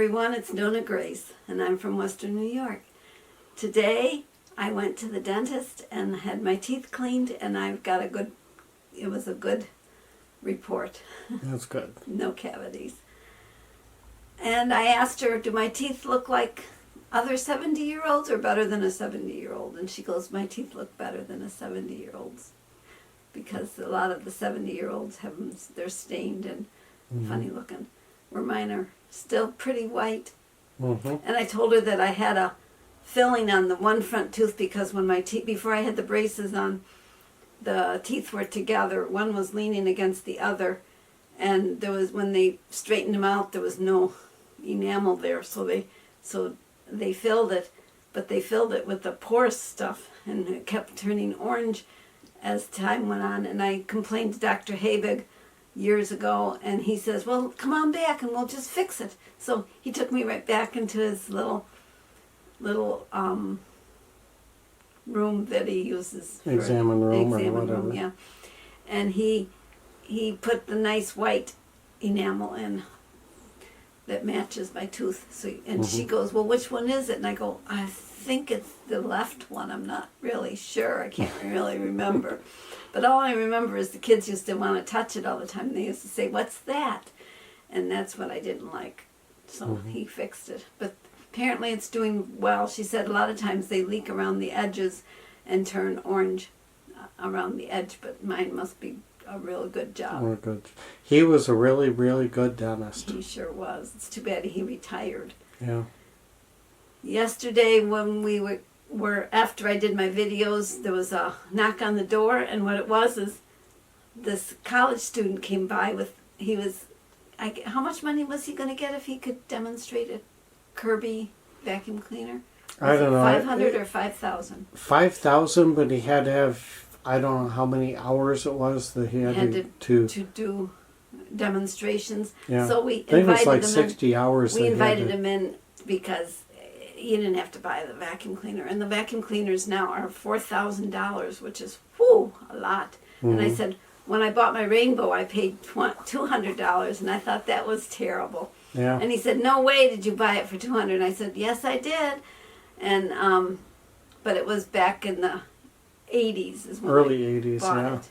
everyone, it's NonnaGrace, and I'm from Western New York. Today, I went to the dentist and had my teeth cleaned, and I've got it was a good report. That's good. No cavities. And I asked her, do my teeth look like other 70-year-olds or better than a 70-year-old? And she goes, my teeth look better than a 70-year-old's. Because a lot of the 70-year-olds have them, they're stained and funny looking. Where mine are still pretty white. And I told her that I had a filling on the one front tooth because when my teeth, before I had the braces on, the teeth were together. One was leaning against the other, and there was, when they straightened them out, there was no enamel there, so they filled it, but they filled it with the porous stuff, and it kept turning orange as time went on. And I complained to Dr. Habig years ago, and he says, well, come on back and we'll just fix it. So he took me right back into his little room that he uses for examine room or whatever. room, yeah. And he put the nice white enamel in that matches my tooth. So, and she goes, well, which one is it? And I go, I think it's the left one. I'm not really sure. I can't really remember. But all I remember is the kids used to want to touch it all the time. They used to say, what's that? And that's what I didn't like. So he fixed it. But apparently it's doing well. She said a lot of times they leak around the edges and turn orange around the edge. But mine must be a real good job. Oh, good. He was a really, really good dentist. He sure was. It's too bad he retired. Yeah. Yesterday when we were after I did my videos, there was a knock on the door, and what it was is this college student came by with, how much money was he going to get if he could demonstrate a Kirby vacuum cleaner? I don't know. 500 or 5,000? 5,000, but he had to have, I don't know how many hours it was that he had to do demonstrations. Yeah. So we I think it was like him 60 hours. We invited him in because you didn't have to buy the vacuum cleaner. And the vacuum cleaners now are $4,000, which is, a lot. And I said, when I bought my Rainbow, I paid $200, and I thought that was terrible. Yeah. And he said, no way did you buy it for $200. And I said, yes, I did. And but it was back in the 80s is when early I 80s, bought yeah. it.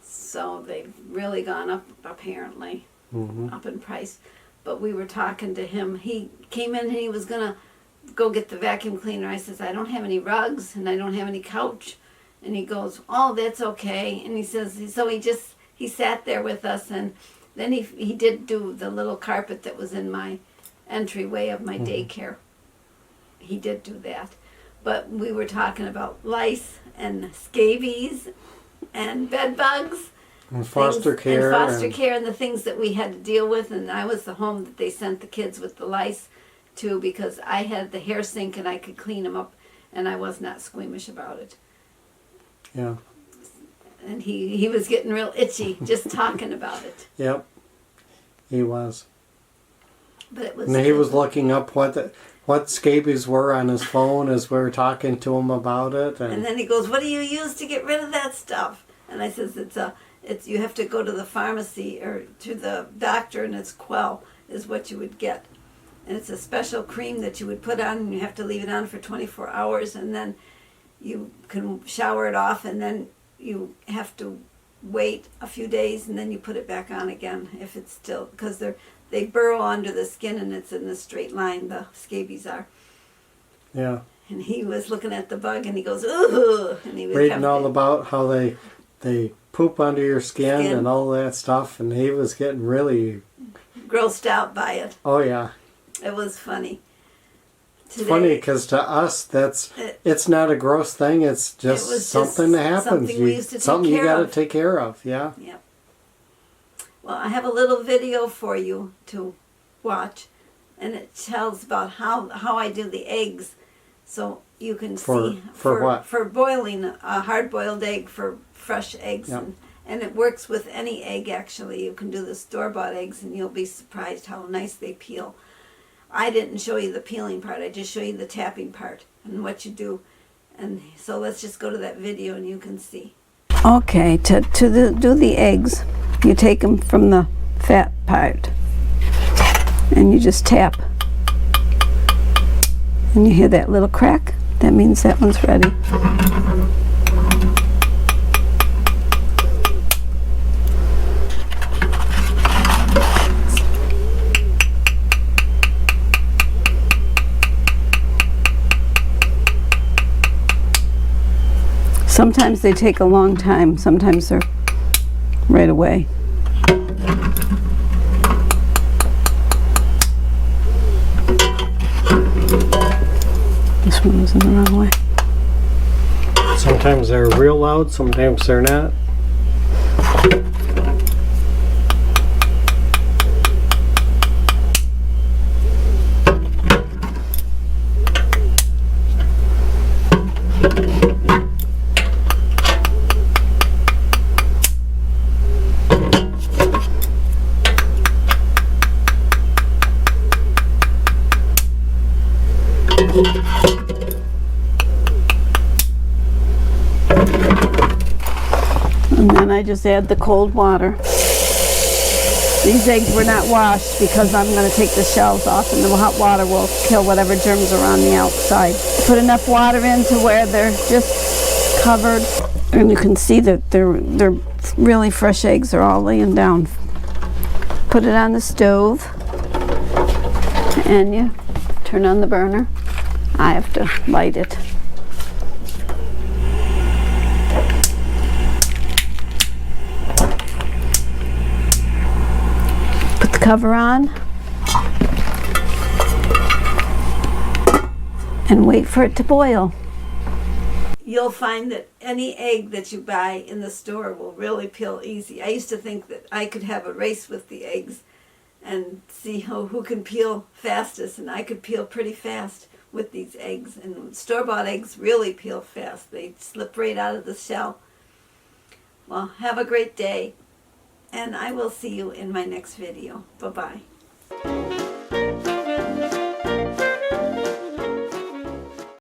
So they've really gone up, apparently, up in price. But we were talking to him. He came in and he was going to go get the vacuum cleaner. I says, I don't have any rugs and I don't have any couch. And he goes, oh, that's okay. And he says, so he sat there with us, and then he did do the little carpet that was in my entryway of my daycare. He did do that. But we were talking about lice and scabies and bed bugs. And foster care. And foster care and the things that we had to deal with. And I was the home that they sent the kids with the lice to because I had the hair sink and I could clean them up, and I was not squeamish about it. Yeah. And he was getting real itchy just talking about it. Yep. He was. But it was. And he was looking up what scabies were on his phone as we were talking to him about it. And then he goes, what do you use to get rid of that stuff? And I says, it's you have to go to the pharmacy or to the doctor, and it's Quell is what you would get. And it's a special cream that you would put on, and you have to leave it on for 24 hours, and then you can shower it off, and then you have to wait a few days, and then you put it back on again if it's still, because they burrow under the skin, and it's in a straight line, the scabies are. Yeah. And he was looking at the bug, and he goes, ooh, and he was reading all about how they poop under your skin and all that stuff, and he was getting really grossed out by it. Oh yeah. It was funny. It's funny because to us it's not a gross thing. It's just something that happens. Something you got to take care of. Yeah. Yep. Well, I have a little video for you to watch, and it tells about how I do the eggs, so you can see for what? For boiling a hard-boiled egg, for fresh eggs. Yep. And it works with any egg, actually. You can do the store-bought eggs, and you'll be surprised how nice they peel. I didn't show you the peeling part. I just show you the tapping part and what you do. And so let's just go to that video and you can see. Okay, to do the eggs, you take them from the fat part. and you just tap. And you hear that little crack, that means that one's ready. Sometimes they take a long time, sometimes they're right away. This one was in the wrong way. Sometimes they're real loud, sometimes they're not. And then I just add the cold water. These eggs were not washed because I'm going to take the shells off, and the hot water will kill whatever germs are on the outside. Put enough water in to where they're just covered, and you can see that they're really fresh eggs. They're all laying down. Put it on the stove, and you turn on the burner. I have to light it. Put the cover on and wait for it to boil. You'll find that any egg that you buy in the store will really peel easy. I used to think that I could have a race with the eggs and see who can peel fastest, and I could peel pretty fast with these eggs. And store-bought eggs really peel fast. They slip right out of the shell. Well, have a great day, and I will see you in my next video. Bye-bye.